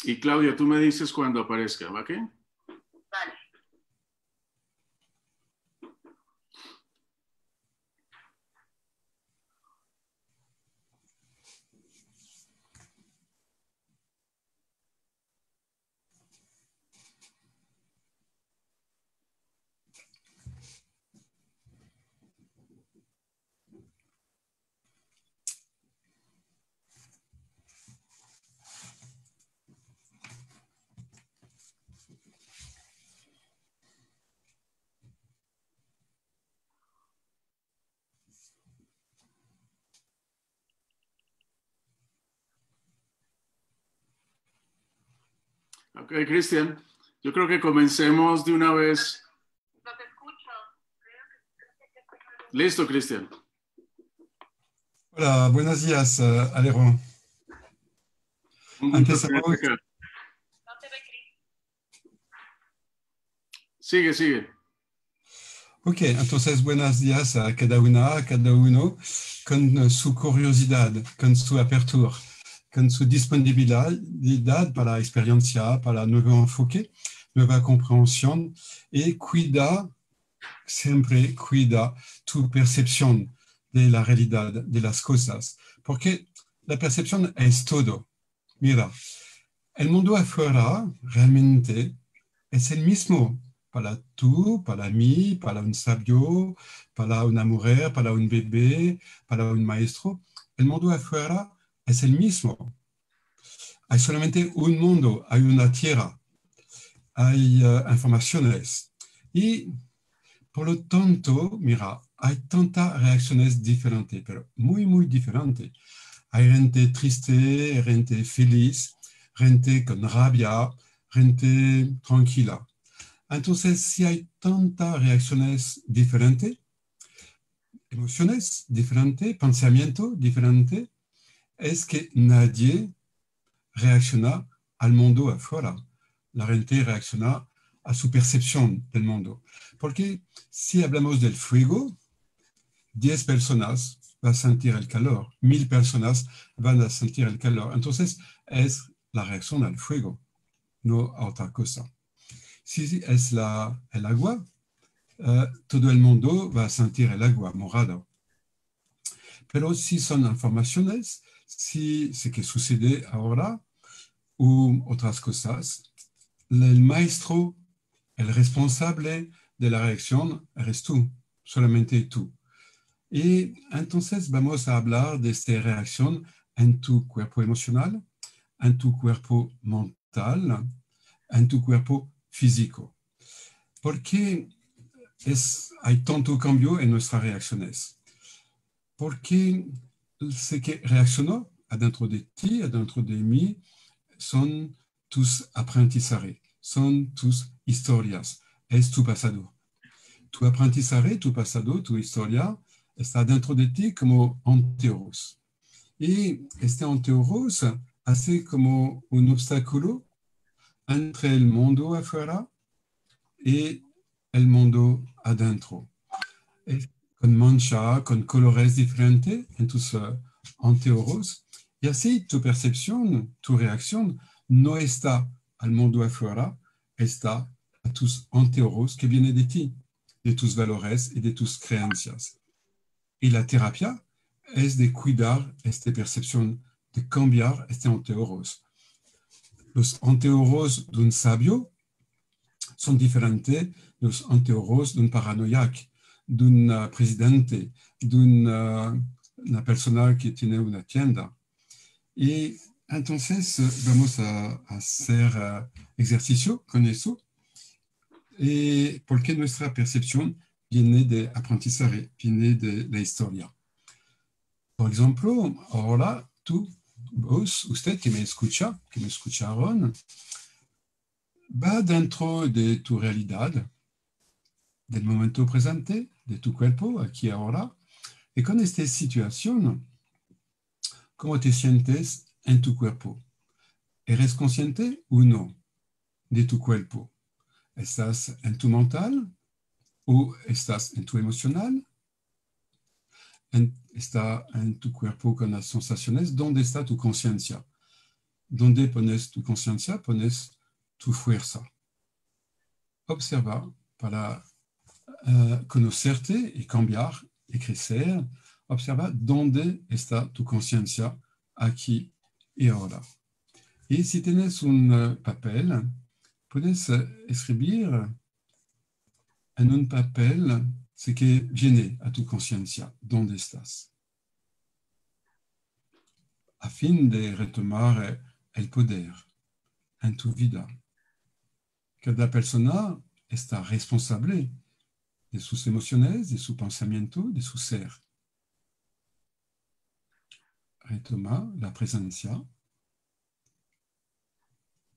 Y Claudia, tú me dices cuando aparezca, ¿va qué? Vale. Ok, Cristian, yo creo que comencemos de una vez. No te escucho. Listo, Cristian. Hola, buenos días, Alejandro. Un gusto tenerte Empezamos. acá. No te ve, Cris. Sigue, sigue. Ok, entonces buenos días a cada una, a cada uno, con su curiosidad, con su apertura, con su disponibilidad para la experiencia, para nuevo enfoque, nueva comprensión y siempre cuida tu percepción de la realidad, de las cosas, porque la percepción es todo. Mira, el mundo afuera realmente es el mismo para tú, para mí, para un sabio, para una mujer, para un bebé, para un maestro. El mundo afuera es el mismo. Hay solamente un mundo, hay una tierra, hay informaciones. Y por lo tanto, mira, hay tantas reacciones diferentes, pero muy, muy diferentes. Hay gente triste, gente feliz, gente con rabia, gente tranquila. Entonces, si hay tantas reacciones diferentes, emociones diferentes, pensamientos diferentes, es que nadie reacciona al mundo afuera. La gente reacciona a su percepción del mundo. Porque si hablamos del fuego, 10 personas van a sentir el calor, 1000 personas van a sentir el calor. Entonces, es la reacción al fuego, no a otra cosa. Si es el agua, todo el mundo va a sentir el agua morada. Pero si son informaciones, si ce que sucede ahora u otras cosas, el maestro, el responsable de la reacción eres tú, solamente tú. Y entonces vamos a hablar de esta reacción en tu cuerpo emocional, en tu cuerpo mental, en tu cuerpo físico. Porque hay tanto cambio en nuestras reacciones. Porque ce que reaccionó adentro de ti, adentro de mí, son tus aprendizajes, son tus historias, es tu pasado. Tu aprendizaje, tu pasado, tu historia, está dentro de ti como anteojos. Y este anteojos hace como un obstáculo entre el mundo afuera y el mundo adentro. Con mancha, con colores diferentes en tus anteojos. Y así tu percepción, tu reacción no está al mundo afuera, está a tus anteojos que vienen de ti, de tus valores y de tus creencias. Y la terapia es de cuidar esta percepción, de cambiar este anteojos. Los anteojos de un sabio son diferentes de los anteojos de un paranoiaco, de un presidente, de una persona que tiene una tienda. Y entonces vamos a hacer ejercicio con eso, y porque nuestra percepción viene de aprendizaje, viene de la historia. Por ejemplo, ahora tú, vos, usted que me escucha, que me escucharon, va dentro de tu realidad, del momento presente, de tu cuerpo, aquí ahora, y con esta situación, ¿cómo te sientes en tu cuerpo? ¿Eres consciente o no de tu cuerpo? ¿Estás en tu mental o estás en tu emocional? ¿Está en tu cuerpo con las sensaciones? ¿Dónde está tu conciencia? donde pones tu conciencia, pones tu fuerza. Observa para conocerte y cambiar y crecer. Observa dónde está tu conciencia aquí y ahora. Y si tienes un papel, puedes escribir en un papel ce que viene a tu conciencia, dónde estás, a fin de retomar el poder en tu vida. Cada persona está responsable de sus emociones, de su pensamiento, de su ser. Retoma la presencia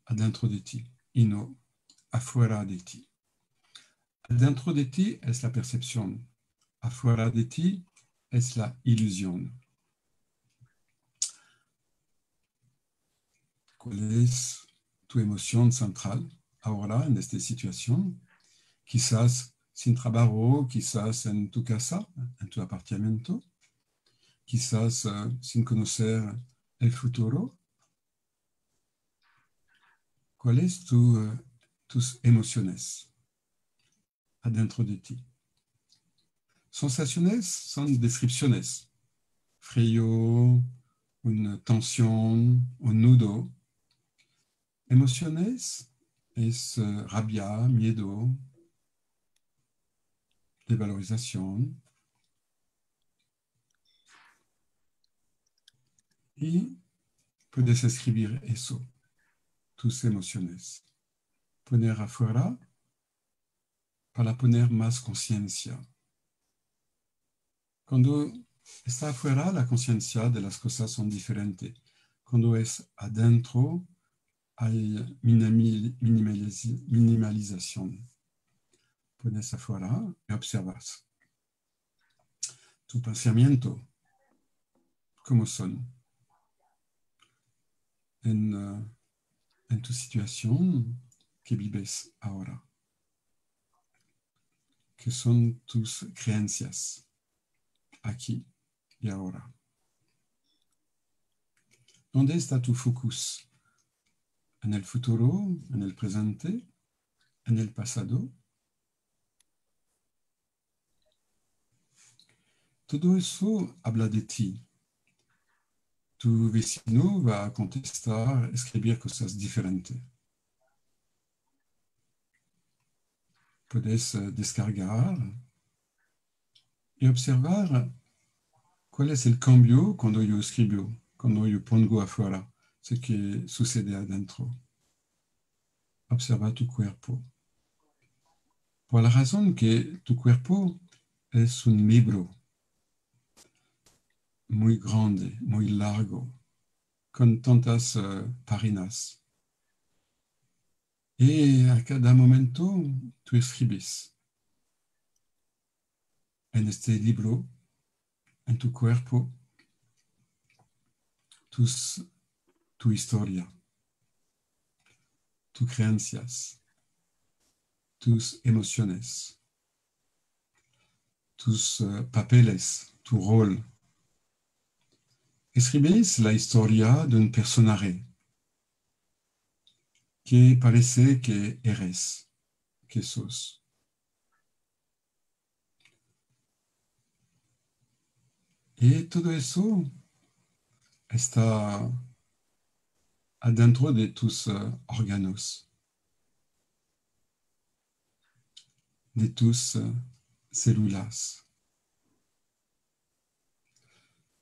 adentro de ti y no afuera de ti. Adentro de ti es la percepción, afuera de ti es la ilusión. ¿Cuál es tu emoción central ahora en esta situación? Quizás sin trabajo, quizás en tu casa, en tu apartamento, quizás sin conocer el futuro. ¿Cuáles tus emociones adentro de ti? Sensaciones son descripciones. Frío, una tensión, un nudo. Emociones es rabia, miedo, devalorización. Y puedes escribir eso, tus emociones. Poner afuera para poner más conciencia. Cuando está afuera, la conciencia de las cosas son diferentes. Cuando es adentro, hay minimalización. Pones afuera y observas. Tu pensamiento, ¿cómo son? En tu situación que vives ahora. ¿Qué son tus creencias aquí y ahora? ¿Dónde está tu focus? ¿En el futuro? ¿En el presente? ¿En el pasado? Todo eso habla de ti. Tu vecino va a contestar, escribir cosas diferentes. Puedes descargar y observar cuál es el cambio cuando yo escribo, cuando yo pongo afuera, ce que sucede adentro. Observa tu cuerpo. Por la razón que tu cuerpo es un libro muy grande, muy largo, con tantas páginas. Y a cada momento tú escribes en este libro, en tu cuerpo, tu historia, tus creencias, tus emociones, tus papeles, tu rol. Escribes la historia de un personaje que parece que eres, que sos. Y todo eso está adentro de tus órganos, de tus células.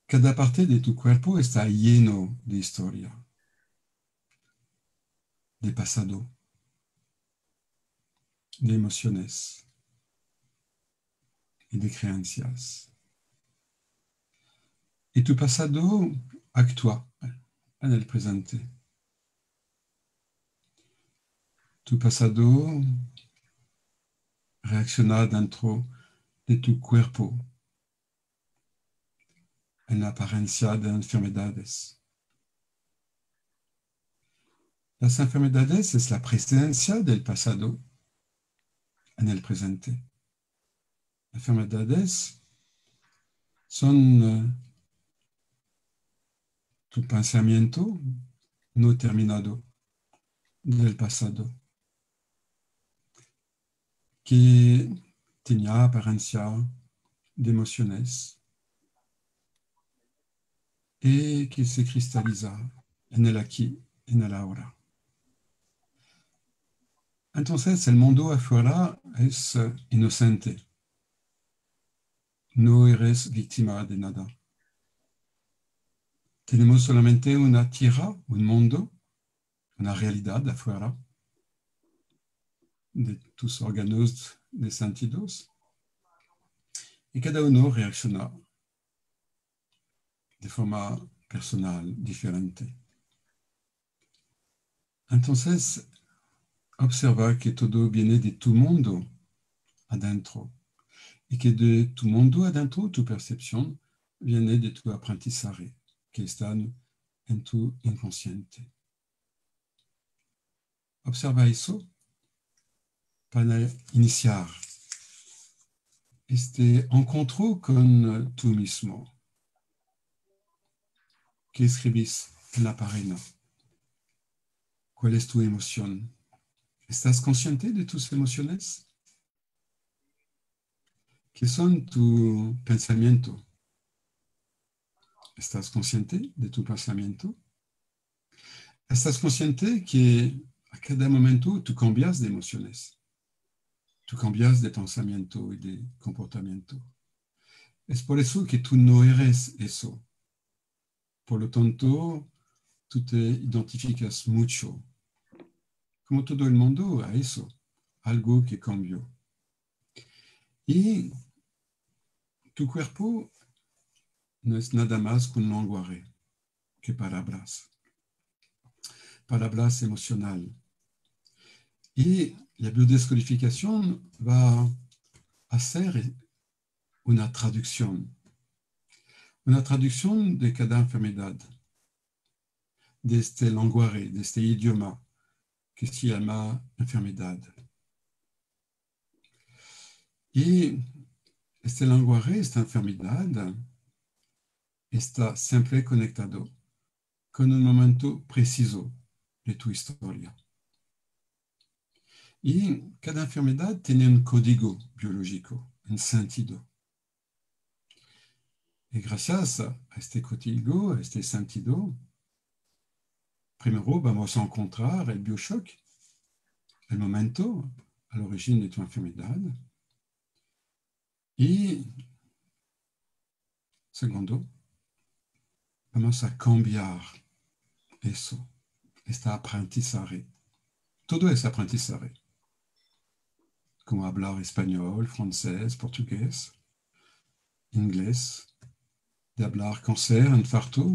Cada parte de tu cuerpo está lleno de historia, de pasado, de emociones y de creencias. Y tu pasado actúa en el presente. Tu pasado reacciona dentro de tu cuerpo en la apariencia de enfermedades. Las enfermedades es la presencia del pasado en el presente. Enfermedades son tu pensamiento no terminado del pasado, que tenía apariencia de emociones y que se cristaliza en el aquí, en el ahora. Entonces, el mundo afuera es inocente. No eres víctima de nada. Tenemos solamente una tierra, un mundo, una realidad afuera de tus órganos de sentidos y cada uno reacciona de forma personal diferente. Entonces, observa que todo viene de tu mundo adentro y que de tu mundo adentro tu percepción viene de tu aprendizaje que está en tu inconsciente. Observa eso para iniciar este encuentro con tú mismo que escribís en la página. ¿Cuál es tu emoción? ¿Estás consciente de tus emociones? ¿Qué son tu pensamiento? ¿Estás consciente de tu pensamiento? ¿Estás consciente que a cada momento tú cambias de emociones? Tú cambias de pensamiento y de comportamiento. Es por eso que tú no eres eso. Por lo tanto, tú te identificas mucho, como todo el mundo, a eso, algo que cambió. Y tu cuerpo no es nada más que un lenguaje, que palabras. Palabras emocional. Y la biodescodificación va a hacer una traducción de cada enfermedad, de este lenguaje, de este idioma que se llama enfermedad. Y este lenguaje, esta enfermedad, está siempre conectado con un momento preciso de tu historia. Y cada enfermedad tiene un código biológico, un sentido. Y gracias a este código, a este sentido, primero vamos a encontrar el bioshock, el momento al origen de tu enfermedad. Y segundo, vamos a cambiar eso, este aprendizaje. Todo es aprendizaje. Como hablar español, francés, portugués, inglés, de hablar cáncer, infarto,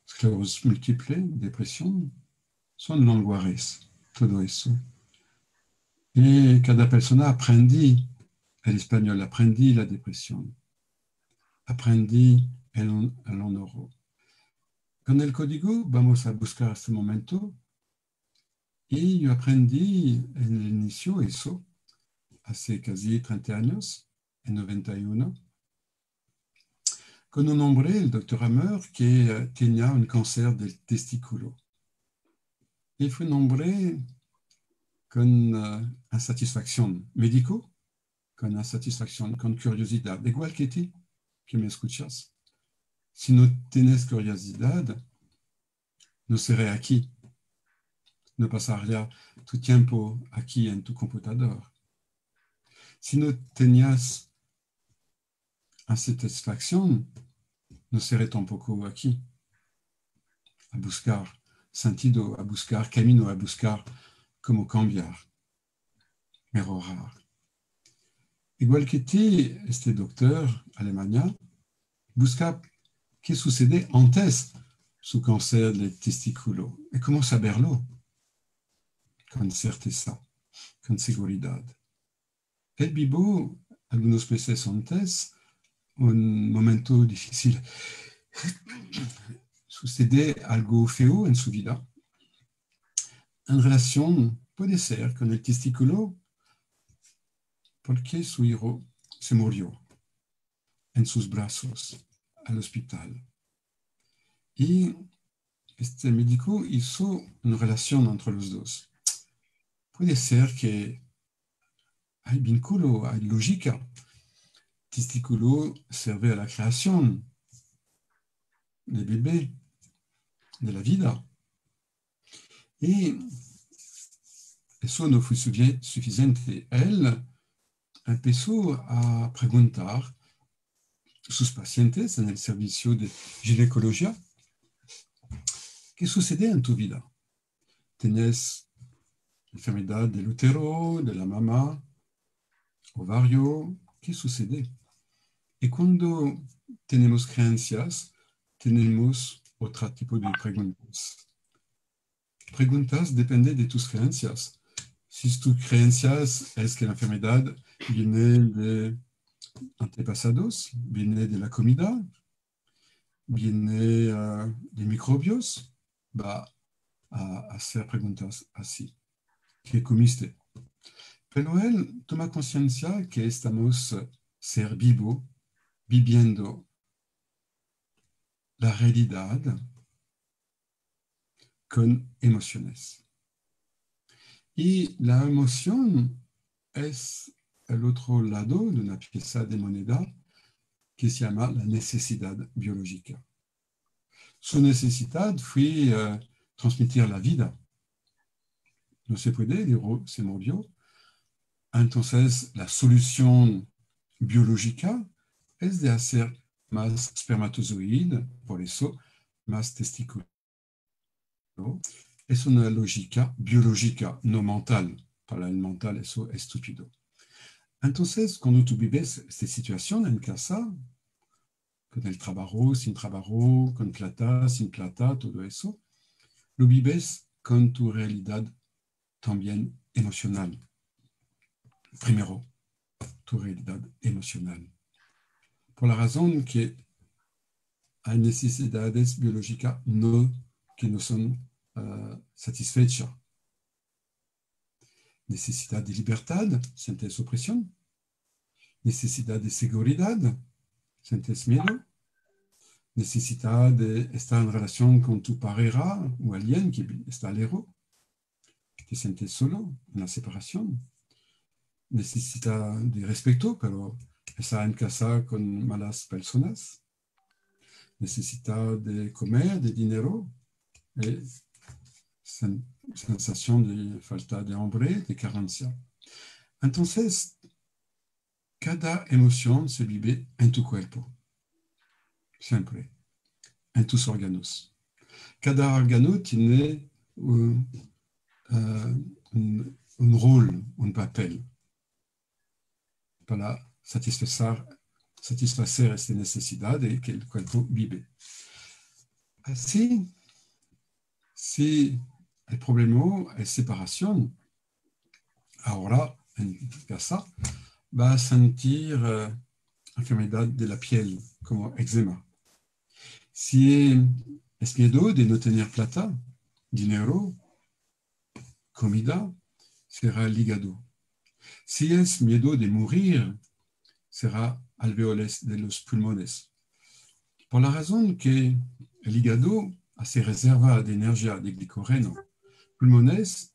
esclerosis múltiple, depresión, son lenguajes, todo eso. Y cada persona aprendí el español, aprendí la depresión, aprendí el honor. Con el código vamos a buscar este momento y yo aprendí en el inicio eso, hace casi 30 años, en 91, con un hombre, el doctor Hammer, que tenía un cáncer del testículo. Y fue un hombre con insatisfacción médico, con insatisfacción, con curiosidad, igual que ti, que me escuchas. Si no tienes curiosidad, no seré aquí. No pasaría tu tiempo aquí en tu computador. Si no tenías insatisfacción, no seré tampoco aquí. A buscar sentido, a buscar camino, a buscar cómo cambiar, mejorar. Igual que ti, este doctor alemán busca qué sucede antes su cáncer de testículo y cómo saberlo con certeza, con seguridad. Él vivió algunos meses antes un momento difícil. Sucede algo feo en su vida en relación, puede ser, con el testículo, porque su hijo se murió en sus brazos al hospital. Y este médico hizo una relación entre los dos. Puede ser que hay vínculo, hay lógica. Testículo sirve a la creación del bebé, de la vida. Y eso no fue suficiente. Él empezó a preguntar a sus pacientes en el servicio de ginecología, ¿qué sucede en tu vida? ¿Tienes enfermedad del útero, de la mama, ovario? ¿Qué sucede? Y cuando tenemos creencias, tenemos otro tipo de preguntas. Preguntas dependen de tus creencias. Si tus creencias es que la enfermedad viene de antepasados, viene de la comida, viene de microbios, va a hacer preguntas así. ¿Qué comiste? Pero él toma conciencia que estamos ser vivo, viviendo la realidad con emociones. Y la emoción es el otro lado de una pieza de moneda que se llama la necesidad biológica. Su necesidad fue transmitir la vida. No se puede, el héroe se murió. Entonces, la solución biológica es de hacer más espermatozoides, por eso más testículos. Es una lógica biológica, no mental. Para el mental eso es estúpido. Entonces, cuando tú vives esta situación en casa, con el trabajo, sin trabajo, con plata, sin plata, todo eso, lo vives con tu realidad también emocional. Primero, tu realidad emocional. Por la razón que hay necesidades biológicas que no son satisfechas. Necesidad de libertad, sientes opresión. Necesidad de seguridad, sientes miedo. Necesidad de estar en relación con tu pareja o alguien que está lejos. Te sientes solo en la separación. Necesidad de respeto, pero está en casa con malas personas. Necesidad de comer, de dinero. Sensación de falta de hambre, de carencia. Entonces, cada emoción se vive en tu cuerpo, siempre, en tus órganos. Cada órgano tiene un rol, un papel para satisfacer esta necesidad de que el cuerpo vive. Así, si el problema es separación, ahora en casa va a sentir enfermedad de la piel, como eczema. Si es miedo de no tener plata, dinero, comida, será el hígado. Si es miedo de morir, será alveoles de los pulmones. Por la razón que el hígado hace reserva de energía de glicogeno, pulmones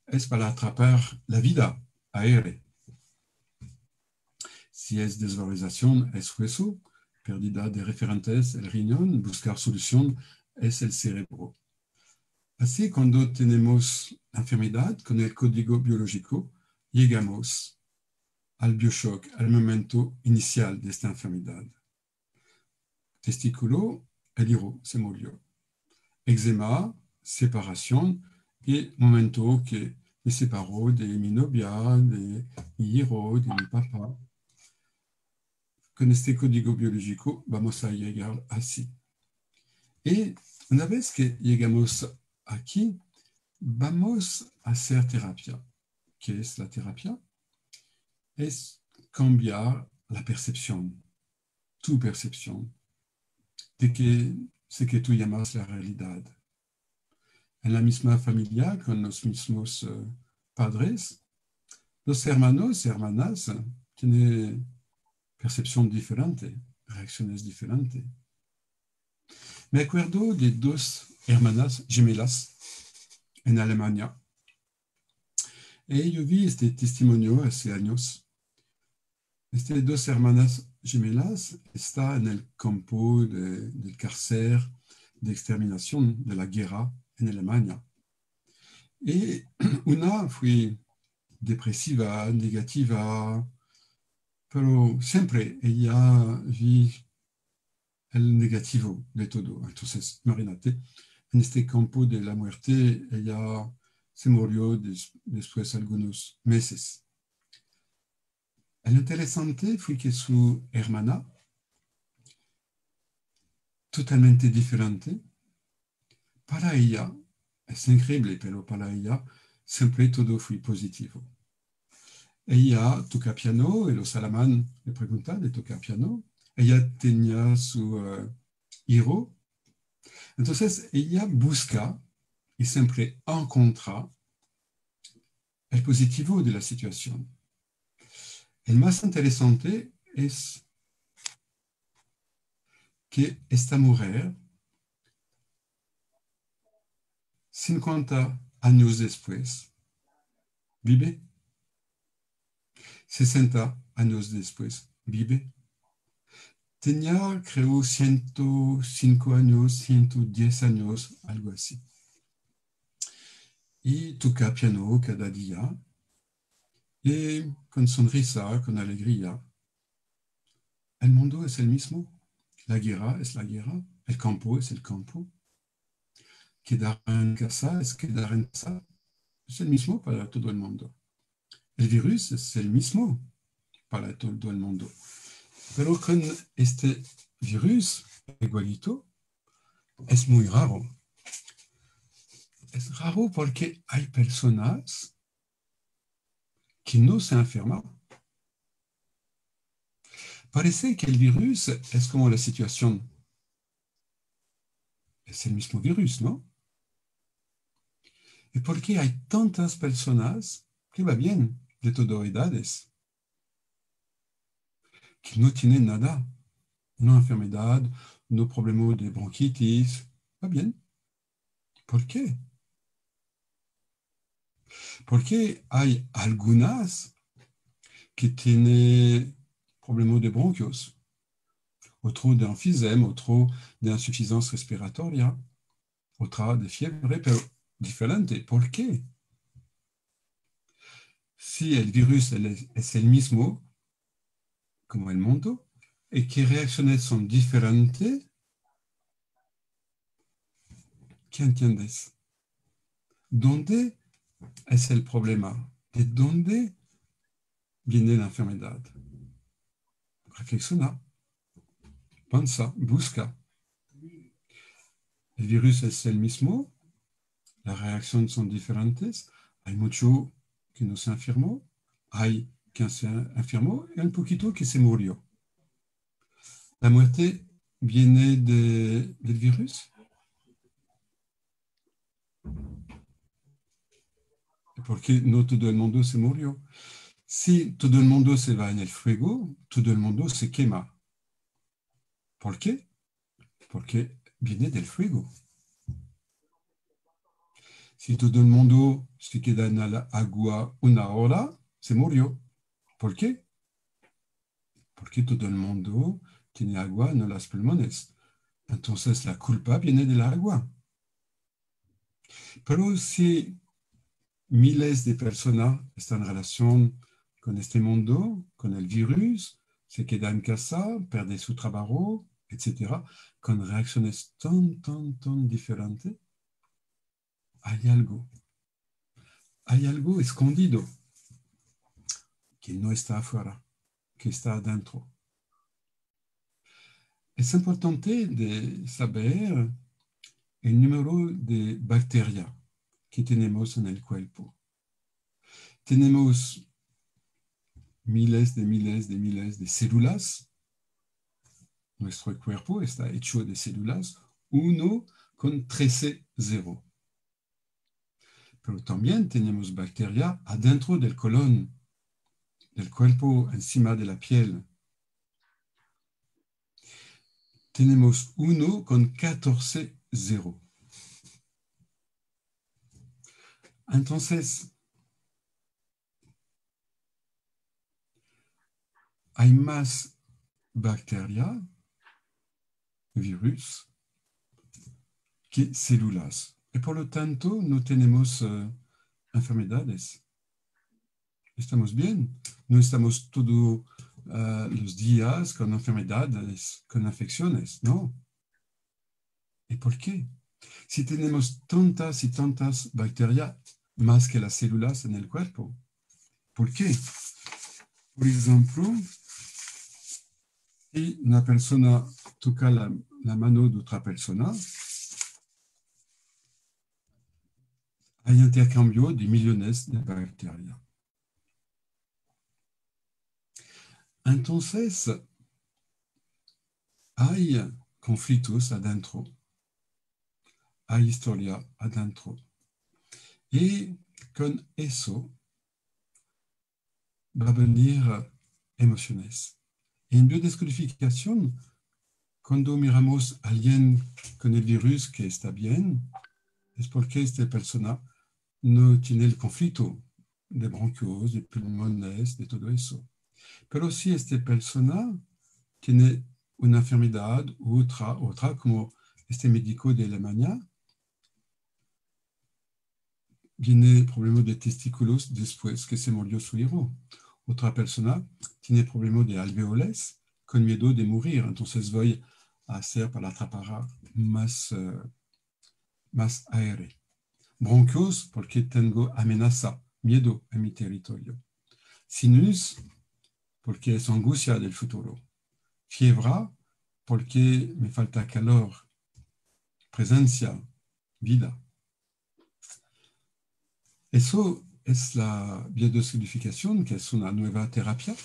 es para atrapar la vida, aire. Si es desvalorización, es hueso, pérdida de referentes, el riñón, buscar solución, es el cerebro. Así, cuando tenemos enfermedad con el código biológico, llegamos al bioshock, al momento inicial de esta enfermedad. Testículo, el hijo se murió. Eczema, separación, y momento que me separó de mi novia, de mi hijo, de mi papá. Con este código biológico vamos a llegar así. Y una vez que llegamos aquí, vamos a hacer terapia. ¿Qué es la terapia? Es cambiar la percepción, tu percepción, de que ce que tú llamas la realidad. En la misma familia, con los mismos padres, los hermanos y hermanas tienen percepción diferente, reacciones diferentes. Me acuerdo de dos hermanas gemelas en Alemania. Y yo vi este testimonio hace años. Estas dos hermanas gemelas están en el campo del cárcel de exterminación de la guerra en Alemania. Y una fue depresiva, negativa, pero siempre ella vi el negativo de todo. Entonces, imagínate, en este campo de la muerte, ella se murió después de algunos meses. Lo interesante fue que su hermana, totalmente diferente, para ella, es increíble, pero para ella siempre todo fue positivo. Ella toca piano y los alemán le preguntan de tocar piano. Ella tenía su hijo. Entonces, ella busca y siempre encuentra el positivo de la situación. El más interesante es que esta mujer, 50 años después, vive. 60 años después, vive. Tenía, creo, 105 años, 110 años, algo así. Y toca piano cada día, y con sonrisa, con alegría. El mundo es el mismo, la guerra es la guerra, el campo es el campo. Quedar en casa es quedar en casa, es el mismo para todo el mundo. El virus es el mismo para todo el mundo. Pero con este virus igualito, es muy raro. Es raro porque hay personas que no se enferman. Parece que el virus es como la situación. Es el mismo virus, ¿no? ¿Y por qué hay tantas personas que va bien, de todas edades, que no tienen nada? No enfermedad, no problema de bronquitis, va bien. ¿Por qué? Porque hay algunas que tienen problemas de bronquios, otro de enfisema, otro de insuficiencia respiratoria, otra de fiebre, pero diferente. ¿Por qué? Si el virus es el mismo como el mundo y que reacciones son diferentes, ¿qué entiendes? ¿Dónde es el problema? ¿De dónde viene la enfermedad? Reflexiona, piensa, busca. El virus es el mismo, las reacciones son diferentes, hay mucho que no se enfermó, hay quien se enfermó y un poquito que se murió. La muerte viene del virus. Porque no todo el mundo se murió. Si todo el mundo se va en el fuego, todo el mundo se quema. ¿Por qué? Porque viene del fuego. Si todo el mundo se queda en el agua una hora, se murió. ¿Por qué? Porque todo el mundo tiene agua en los pulmones. Entonces la culpa viene del agua. Pero si miles de personas están en relación con este mundo, con el virus, se queda en casa, pierde su trabajo, etc., con reacciones tan diferentes, hay algo escondido que no está afuera, que está adentro. Es importante de saber el número de bacterias que tenemos en el cuerpo. Tenemos miles de células. Nuestro cuerpo está hecho de células, 1 con 13 0. Pero también tenemos bacterias adentro del colon, del cuerpo, encima de la piel. Tenemos 1 con 14 0. Entonces, hay más bacterias, virus, que células. Y por lo tanto, no tenemos enfermedades. Estamos bien. No estamos todos los días con enfermedades, con infecciones, no. ¿Y por qué? Si tenemos tantas y tantas bacterias, más que las células en el cuerpo. ¿Por qué? Por ejemplo, si una persona toca la mano de otra persona, hay intercambio de millones de bacterias. Entonces, hay conflictos adentro, hay historia adentro. Y con eso va a venir emociones. En biodescodificación, cuando miramos a alguien con el virus que está bien, es porque esta persona no tiene el conflicto de bronquios, de pulmones, de todo eso. Pero si esta persona tiene una enfermedad u otra, como este médico de Alemania, viene problema de testículos después que se murió su hijo. Otra persona tiene problema de alveoles con miedo de morir. Entonces voy a hacer para atrapar más aire. Bronquios porque tengo amenaza, miedo a mi territorio. Sinus porque es angustia del futuro. Fiebre porque me falta calor. Presencia, vida. Eso es la biodescodificación, que es una nueva terapia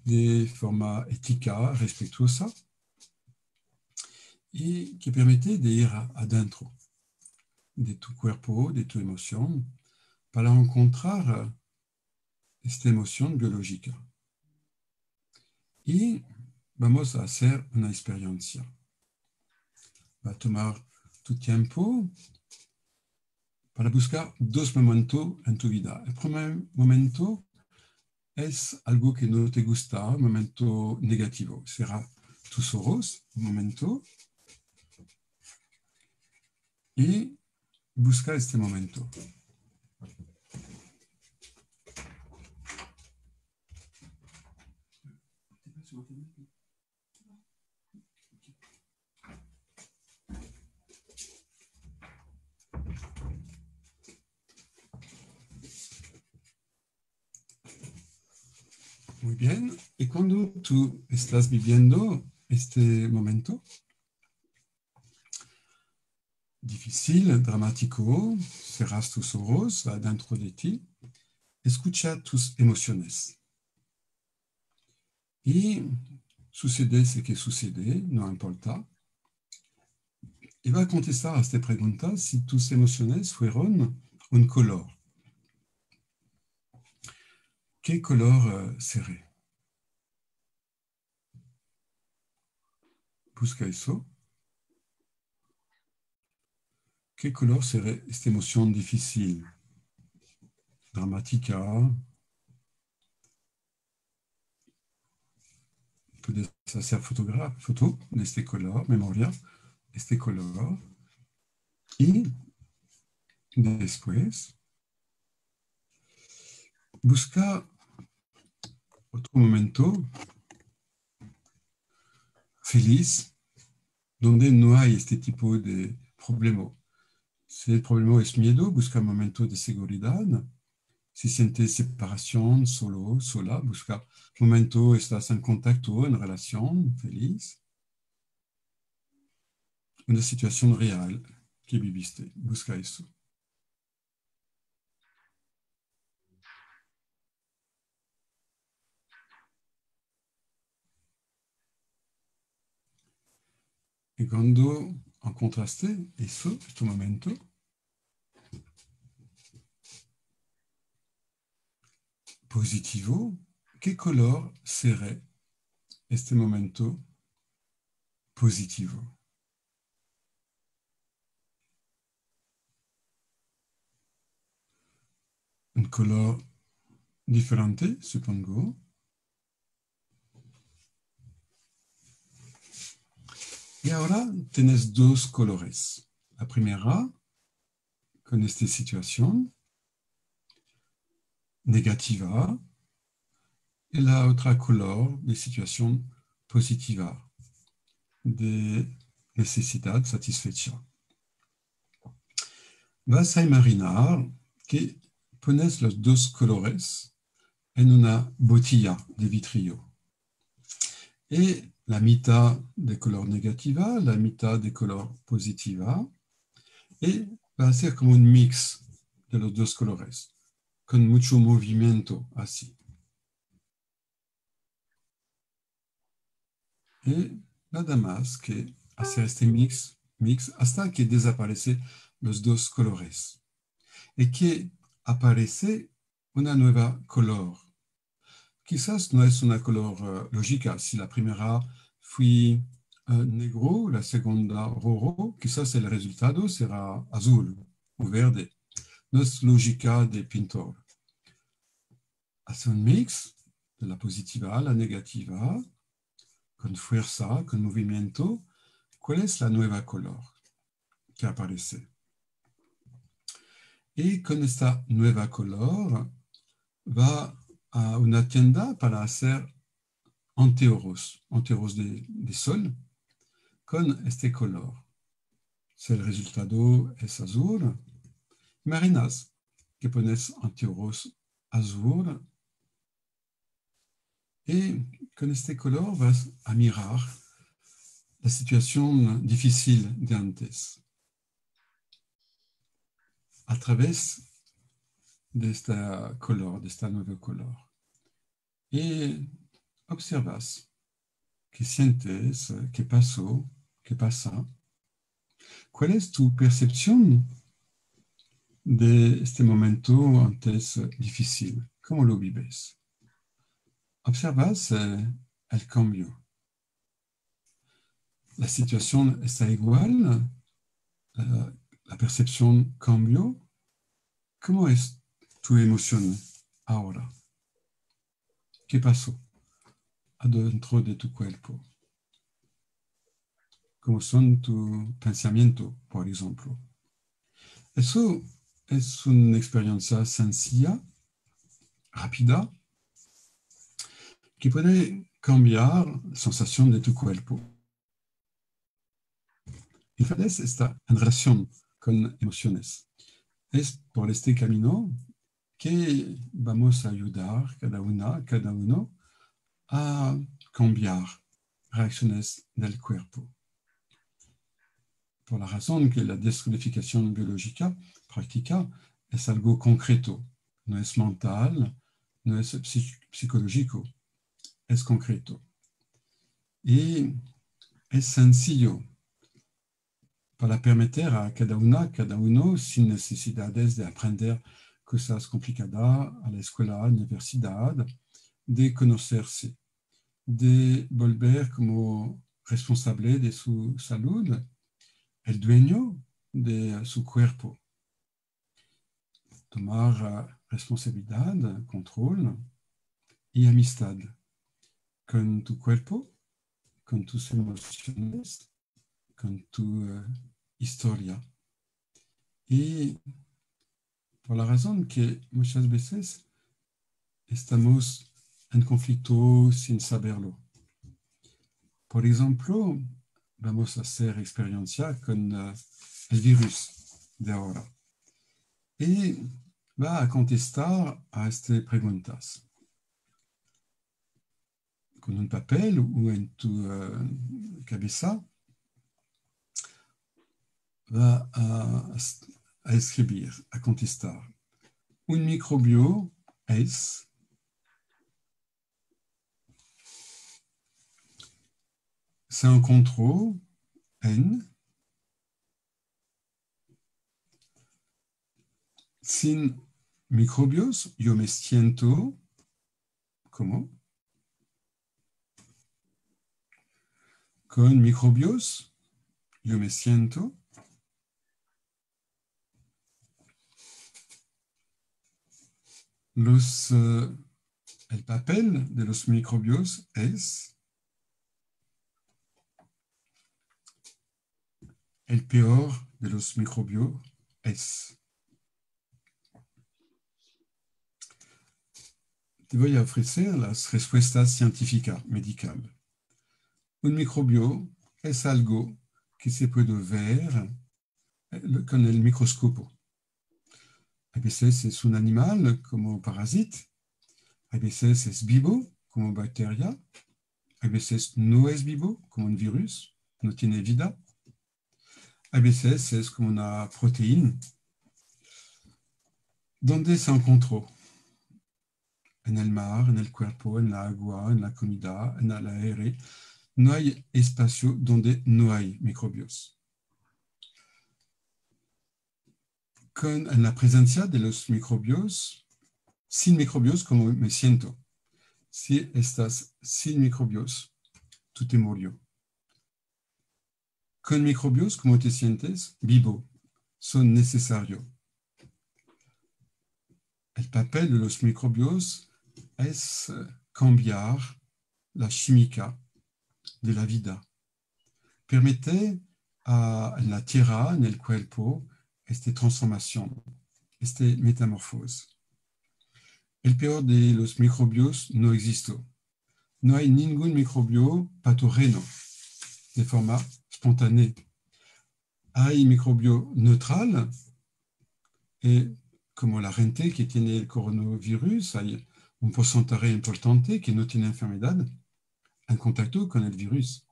de forma ética, respetuosa, y que permite de ir adentro de tu cuerpo, de tu emoción, para encontrar esta emoción biológica. Y vamos a hacer una experiencia. Va a tomar tu tiempo para buscar dos momentos en tu vida. El primer momento es algo que no te gusta, un momento negativo. Será tus ojos, un momento, y busca este momento. Muy bien. Y cuando tú estás viviendo este momento difícil, dramático, cerras tus ojos adentro de ti, escucha tus emociones. Y sucede ce que sucede, no importa. Y va a contestar a esta pregunta si tus emociones fueron un color. ¿Qué color seré? Busca eso. ¿Qué color serait esta emoción difícil? Dramática. Puedes hacer foto de este color, memoria, este color. Y después busca otro momento feliz donde no hay este tipo de problema. Si el problema es miedo, busca un momento de seguridad. Si sientes separación, solo, sola, busca un momento, estás en contacto, en relación, feliz. Una situación real que viviste. Busca eso. Y cuando encontraste eso, este momento, positivo, ¿qué color sería este momento positivo? color diferente, supongo. Y ahora tienes dos colores. La primera, con esta situación negativa, y la otra color de situación positiva, de necesidad satisfecha. Vas a imaginar que pones los dos colores en una botella de vidrio. Y la mitad de color negativa, la mitad de color positiva, y va a ser como un mix de los dos colores, con mucho movimiento así. Y nada más que hacer este mix hasta que desaparecen los dos colores y que aparece una nueva color. Quizás no es una color lógica. Si la primera fue negro, la segunda rojo, quizás el resultado será azul o verde. No es lógica de pintor. Hace un mix de la positiva a la negativa, con fuerza, con movimiento. ¿Cuál es la nueva color que aparece? Y con esta nueva color va a una tienda para hacer anteojos de sol con este color. Si el resultado es azul, imaginas que pones anteojos azul y con este color vas a mirar la situación difícil de antes a través de esta color, de esta nueva color. Y observas qué sientes, qué pasó, qué pasa. ¿Cuál es tu percepción de este momento antes difícil? ¿Cómo lo vives? Observas el cambio. La situación está igual, la percepción cambió. ¿Cómo es tu emoción ahora? ¿Qué pasó adentro de tu cuerpo? ¿Cómo son tus pensamientos, por ejemplo? Eso es una experiencia sencilla, rápida, que puede cambiar la sensación de tu cuerpo. Entonces está en relación con emociones. Es por este camino que vamos a ayudar cada uno a cambiar reacciones del cuerpo. Por la razón que la descodificación biológica práctica es algo concreto, no es mental, no es psicológico, es concreto. Y es sencillo para permitir a cada uno, sin necesidades de aprender cosas complicadas a la escuela, universidad, de conocerse, de volver como responsable de su salud, el dueño de su cuerpo, tomar responsabilidad, control y amistad con tu cuerpo, con tus emociones, con tu historia. Y por la razón que muchas veces estamos en conflicto sin saberlo. Por ejemplo, vamos a hacer experiencia con el virus de ahora. Y va a contestar a estas preguntas. Con un papel o en tu cabeza, va a escribir, a contestar. Un microbio es se encontró en sin microbios, yo me siento ¿cómo? Con microbios, yo me siento el papel de los microbios es el peor de los microbios es. Te voy a ofrecer las respuestas científicas, médicales. Un microbio es algo que se puede ver con el microscopio. A veces es un animal como parásito, a veces es vivo como bacteria, a veces no es vivo como un virus, no tiene vida, a veces es como una proteína. ¿Dónde se encontró? En el mar, en el cuerpo, en la agua, en la comida, en el aire. No hay espacio donde no hay microbios. En la presencia de los microbios, sin microbios, ¿cómo me siento? Si estás sin microbios, tú te murió. Con microbios, ¿cómo te sientes? Vivo. Son necesarios. El papel de los microbios es cambiar la química de la vida. Permite en la tierra, en el cuerpo, esta transformación, esta metamorfose. El peor de los microbios no existe. No hay ningún microbio patógeno de forma espontánea. Hay microbio neutral, y como la gente que tiene el coronavirus, hay un porcentaje importante que no tiene enfermedad en contacto con el virus,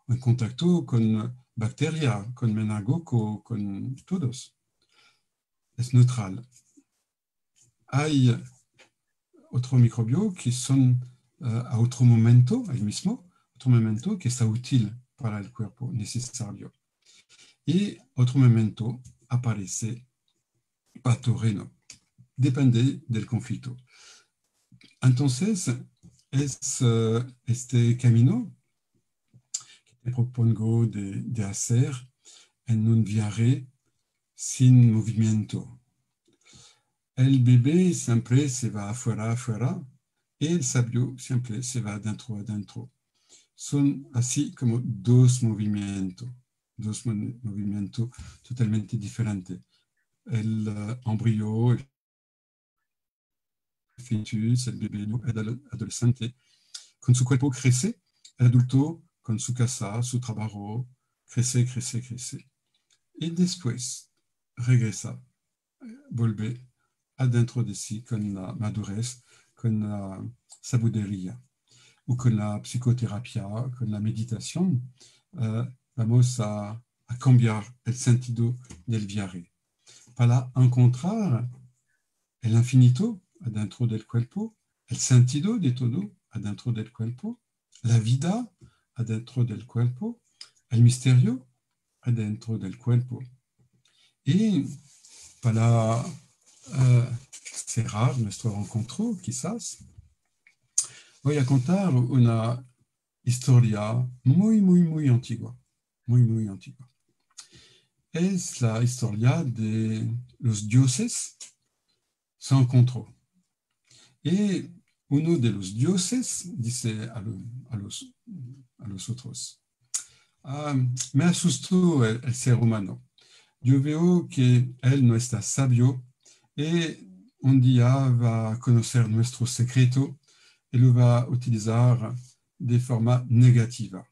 en contacto con bacterias, con meningococo, con todos. Es neutral. Hay otro microbio que son a otro momento, el mismo, otro momento que está útil para el cuerpo, necesario. Y otro momento aparece patógeno. Depende del conflicto. Entonces, es este camino que te propongo de hacer en un viaje sin movimiento. El bebé siempre se va afuera, afuera, y el sabio siempre se va adentro, adentro. Son así como dos movimientos totalmente diferentes. El embrión, el fetus, el bebé, el adolescente, con su cuerpo crece, el adulto con su casa, su trabajo, crece, crece, crece. Y después regresa, vuelve adentro de sí con la madurez, con la sabiduría, o con la psicoterapia, con la meditación, vamos a cambiar el sentido del viaje para encontrar el infinito adentro del cuerpo, el sentido de todo adentro del cuerpo, la vida adentro del cuerpo, el misterio adentro del cuerpo. Y para cerrar nuestro encuentro, quizás, voy a contar una historia muy, muy, muy antigua, muy, muy antigua. Es la historia de los dioses se encontró. Y uno de los dioses dice a los otros, me asustó el ser humano. Yo veo que él no está sabio y un día va a conocer nuestro secreto y lo va a utilizar de forma negativa.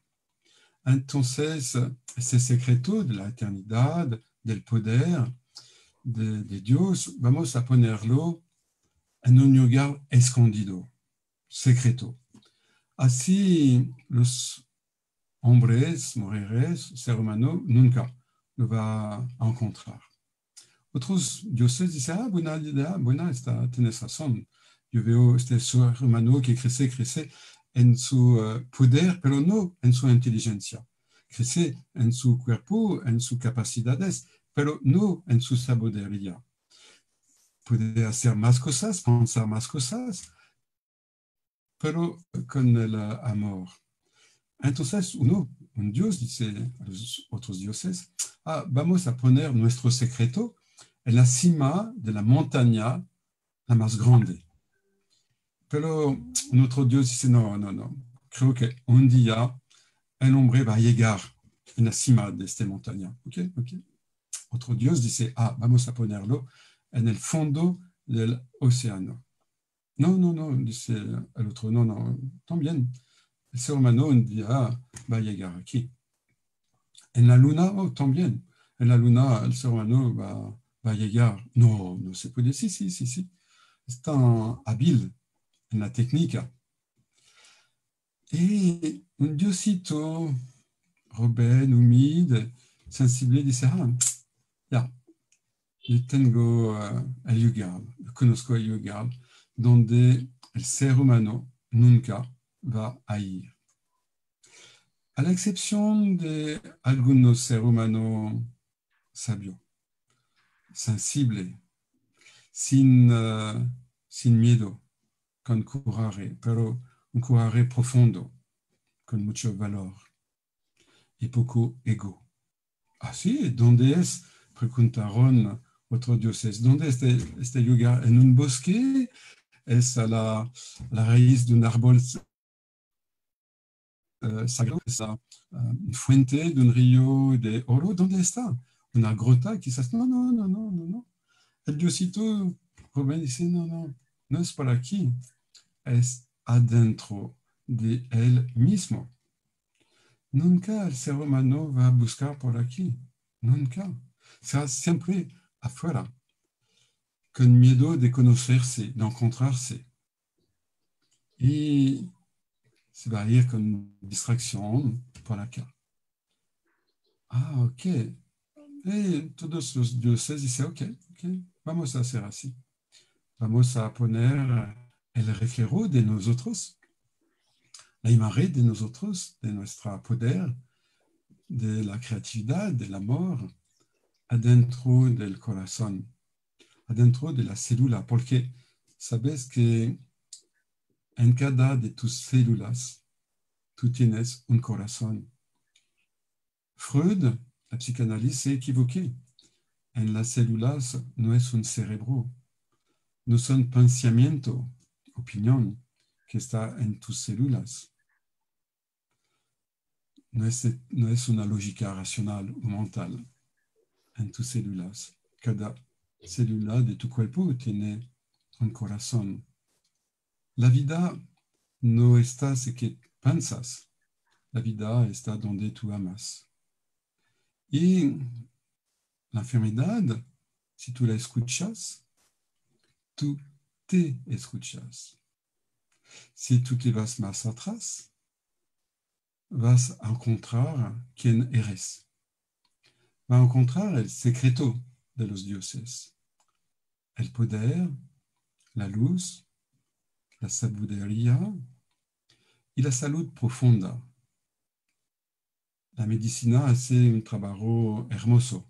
Entonces, ese secreto de la eternidad, del poder de Dios, vamos a ponerlo en un lugar escondido, secreto. Así los hombres, mujeres, ser humano, nunca lo va a encontrar. Otros dioses dicen, buena idea, buena, tienes razón. Yo veo este ser humano que crece, crece en su poder, pero no en su inteligencia. Crece en su cuerpo, en sus capacidades, pero no en su sabiduría. Puede hacer más cosas, pensar más cosas, pero con el amor. Entonces, un dios dice a los otros dioses, vamos a poner nuestro secreto en la cima de la montaña la más grande. pero nuestro Dios dice, no, no, no. Creo que un día el hombre va a llegar en la cima de esta montaña. ¿Ok? ¿Ok? Otro Dios dice, ah, vamos a ponerlo en el fondo del océano. No, no, no, dice el otro, no, no, también. El ser humano un día va a llegar aquí. En la luna, oh, también. En la luna, el ser humano va a llegar. No, no se puede. Sí, sí, sí, sí. Es tan hábil en la técnica. Y un diosito, Robin, humilde, sensible, dice, ah, ya, yo tengo el lugar, conozco el lugar donde el ser humano nunca va a ir. A la excepción de algunos seres humanos sabios, sensibles, sin miedo, con coraje, pero un coraje profundo, con mucho valor y poco ego. Ah, sí, ¿dónde es? Preguntaron otros dioses. ¿Dónde es este lugar? ¿En un bosque? ¿Es a la raíz de un árbol sagrado? ¿Es a una fuente de un río de oro? ¿Dónde está? ¿Una grota? Quizás. No, no, no, no, no, no. El diosito Rubén dice, no, no, no es por aquí. Es adentro de él mismo. Nunca el ser humano va a buscar por aquí. Nunca. Será siempre afuera, con miedo de conocerse, de encontrarse. Y se va a ir con distracción por acá. Ah, ok. Y todos los dioses dicen, ok, ok, vamos a hacer así. Vamos a poner el reflejo de nosotros, la imagen de nosotros, de nuestro poder, de la creatividad, del amor, adentro del corazón, adentro de la célula, porque sabes que en cada de tus células tú tienes un corazón. Freud, la psicanálisis, s'est equivoqué. En las células no es un cerebro, no son pensamiento, opinión, que está en tus células. No es una lógica racional o mental en tus células. Cada célula de tu cuerpo tiene un corazón. La vida no está en que piensas, la vida está donde tú amas. Y la enfermedad, si tú la escuchas, tú te escuchas. Si tú te vas más atrás, vas a encontrar quién eres. Vas a encontrar el secreto de los dioses, el poder, la luz, la sabiduría y la salud profunda. La medicina hace un trabajo hermoso.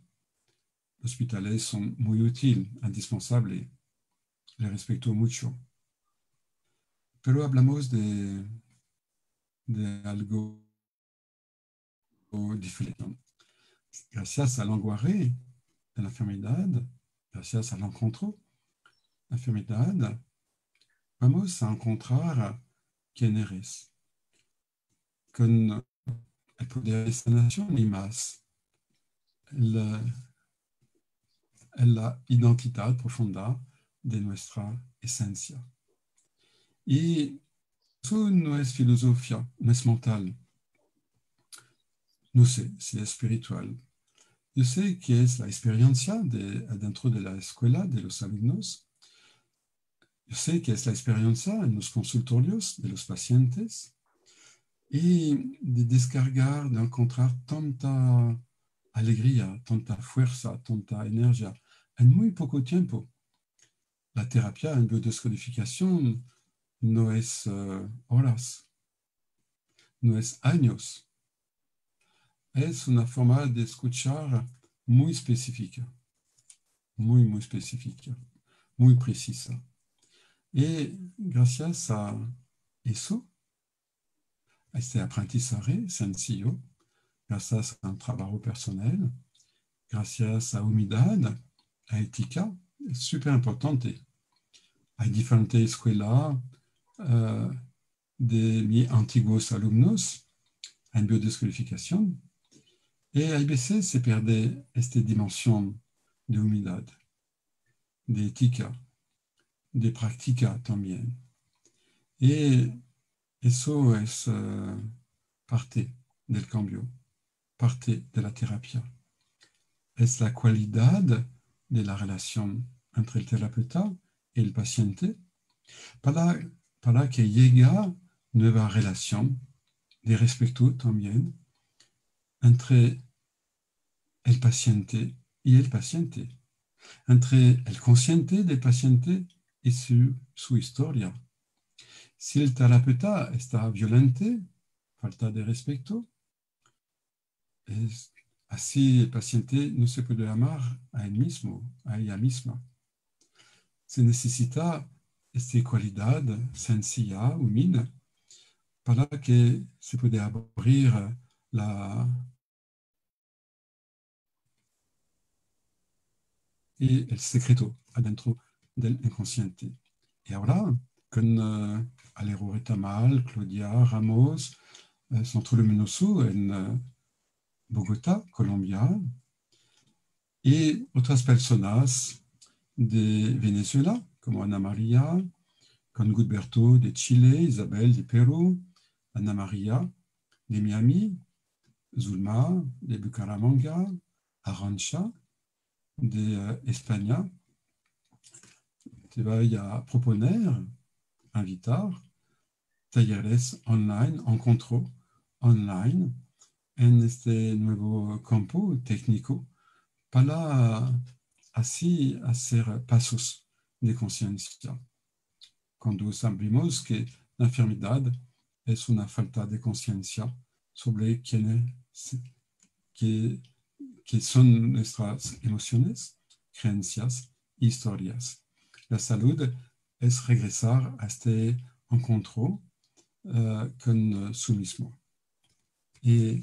Los hospitales son muy útiles, indispensables. Les respeto mucho. Pero hablamos de algo diferente. Gracias al lenguaje de la enfermedad, gracias al encuentro de la enfermedad, vamos a encontrar quién eres. Con el poder de sanación y más la identidad profunda de nuestra esencia. Y eso no es filosofía, no es mental. No sé si es espiritual. Yo sé que es la experiencia dentro de la escuela de los alumnos. Yo sé que es la experiencia en los consultorios de los pacientes y de descargar, de encontrar tanta alegría, tanta fuerza, tanta energía en muy poco tiempo. La terapia en biodescodificación no es horas, no es años. Es una forma de escuchar muy específica, muy específica, muy precisa. Y gracias a eso, a este aprendizaje sencillo, gracias a un trabajo personal, gracias a humildad, a ética, es súper importante. Hay diferentes escuelas, de mis antiguos alumnos en biodescodificación. Y a veces se pierde esta dimensión de humildad, de ética, de práctica también. Y eso es parte del cambio, parte de la terapia. Es la calidad de la relación entre el terapeuta y el paciente para que llegue nueva relación de respeto también entre el paciente y el paciente, entre el consciente del paciente y su historia. Si el terapeuta está violento, falta de respeto, así el paciente no se puede amar a él mismo, a ella misma. Se necesita esta cualidad sencilla, humilde, para que se pueda abrir el secreto adentro del inconsciente. Y ahora, con Alero Retamal, Claudia Ramos, Centro Luminoso en Bogotá, Colombia, y otras personas de Venezuela, como Ana María, con Gudberto de Chile, Isabel de Perú, Ana María de Miami, Zulma de Bucaramanga, Arantxa de España. Te voy a proponer, invitar, talleres online, encuentro online en este nuevo campo técnico para así hacer pasos de conciencia. Cuando sabemos que la enfermedad es una falta de conciencia sobre qué son nuestras emociones, creencias, historias. La salud es regresar a este encuentro con su mismo. Y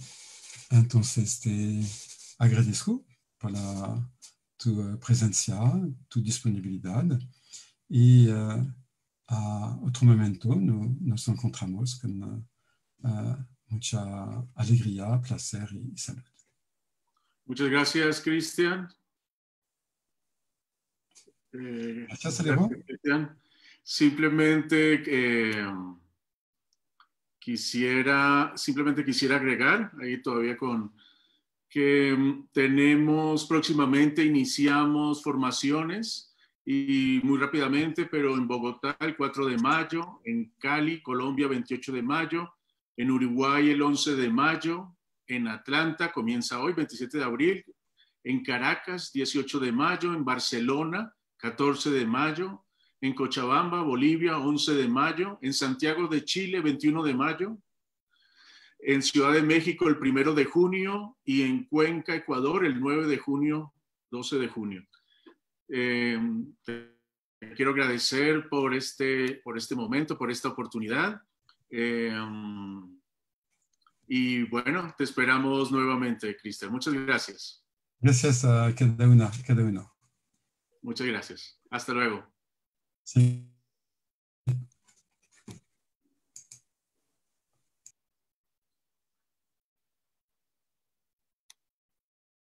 entonces te agradezco por tu presencia, tu disponibilidad y a otro momento nos encontramos con mucha alegría, placer y salud. Muchas gracias, Cristian. Gracias, Alero. Cristian. Simplemente quisiera agregar ahí todavía que próximamente iniciamos formaciones y muy rápidamente, pero en Bogotá el 4 de mayo, en Cali, Colombia, 28 de mayo, en Uruguay el 11 de mayo, en Atlanta comienza hoy, 27 de abril, en Caracas, 18 de mayo, en Barcelona, 14 de mayo, en Cochabamba, Bolivia, 11 de mayo, en Santiago de Chile, 21 de mayo, en Ciudad de México el 1 de junio y en Cuenca, Ecuador, el 9 de junio, 12 de junio. Te quiero agradecer por este momento, por esta oportunidad. Y bueno, te esperamos nuevamente, Cristian. Muchas gracias. Gracias a cada uno. Muchas gracias. Hasta luego. Sí.